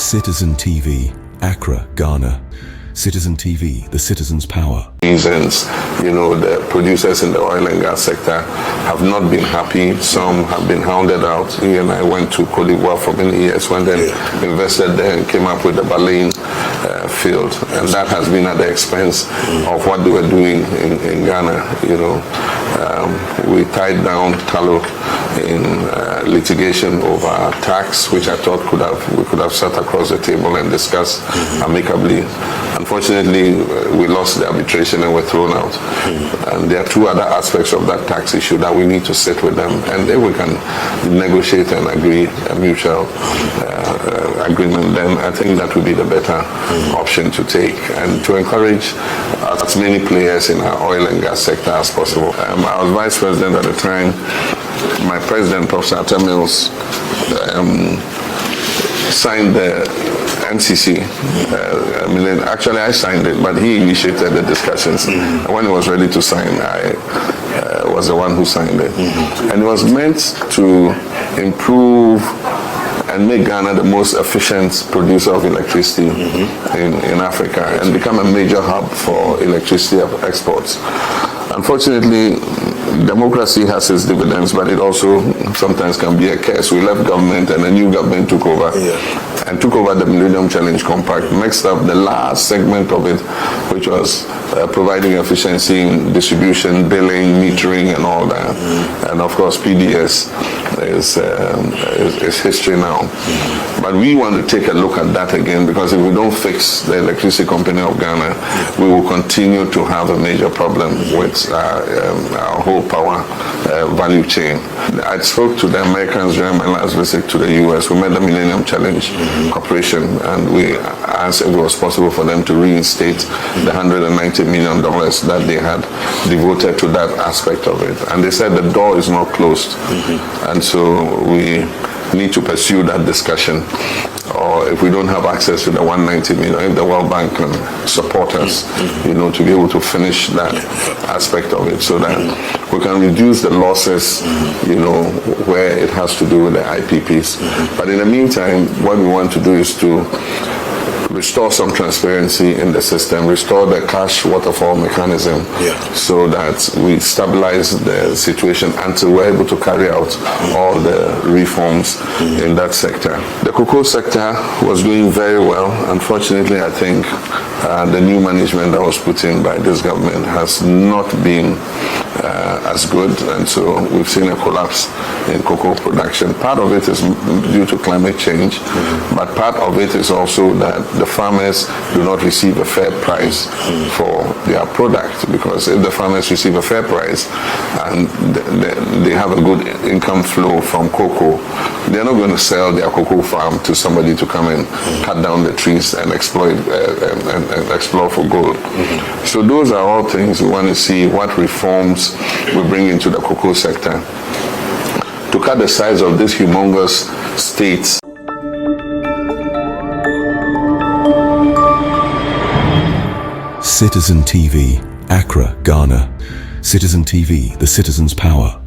Citizen TV, Accra, Ghana. Citizen TV, the citizen's power. Reasons, the producers in the oil and gas sector have not been happy. Some have been hounded out. He and I went to Cote d'Ivoire for many years, when they invested there and came up with the Baleine field, and that has been at the expense of what they were doing in Ghana. We tied down Tallow in litigation over tax, which I thought we could have sat across the table and discussed amicably. Unfortunately, we lost the arbitration and were thrown out. And there are two other aspects of that tax issue that we need to sit with them, and if we can negotiate and agree a mutual agreement, then I think that would be the better option to take, and to encourage as many players in our oil and gas sector as possible. I was vice president at the time. My president, Professor Atta Mills, signed the NCC. Actually I signed it, but he initiated the discussions. And when he was ready to sign, I was the one who signed it. And it was meant to improve and make Ghana the most efficient producer of electricity in Africa, and become a major hub for electricity exports. Unfortunately, democracy has its dividends, but it also sometimes can be a curse. We left government and a new government took over, and took over the Millennium Challenge Compact, mixed up the last segment of it, which was providing efficiency in distribution, billing, metering, and all that. And of course, PDS is history now. But we want to take a look at that again, because if we don't fix the Electricity Company of Ghana, we will continue to have a major problem with our whole power value chain. I spoke to the Americans during my last visit to the US. We met the Millennium Challenge Corporation, and we asked if it was possible for them to reinstate the $190 million that they had devoted to that aspect of it. And they said the door is not closed. And so we need to pursue that discussion. Or if we don't have access to the 190 million, if the World Bank can support us, to be able to finish that aspect of it, so that we can reduce the losses, where it has to do with the IPPs. But in the meantime, what we want to do is to restore some transparency in the system, restore the cash waterfall mechanism, so that we stabilize the situation until we're able to carry out all the reforms in that sector. The cocoa sector was doing very well. Unfortunately, I think the new management that was put in by this government has not been as good, and so we've seen a collapse in cocoa production. Part of it is due to climate change, but part of it is also that the farmers do not receive a fair price for their product, because if the farmers receive a fair price and they have a good income flow from cocoa, they're not going to sell their cocoa farm to somebody to come and cut down the trees and exploit and explore for gold. So those are all things we want to see, what reforms we bring into the cocoa sector to cut the size of this humongous state. Citizen TV, Accra, Ghana. Citizen TV, the citizen's power.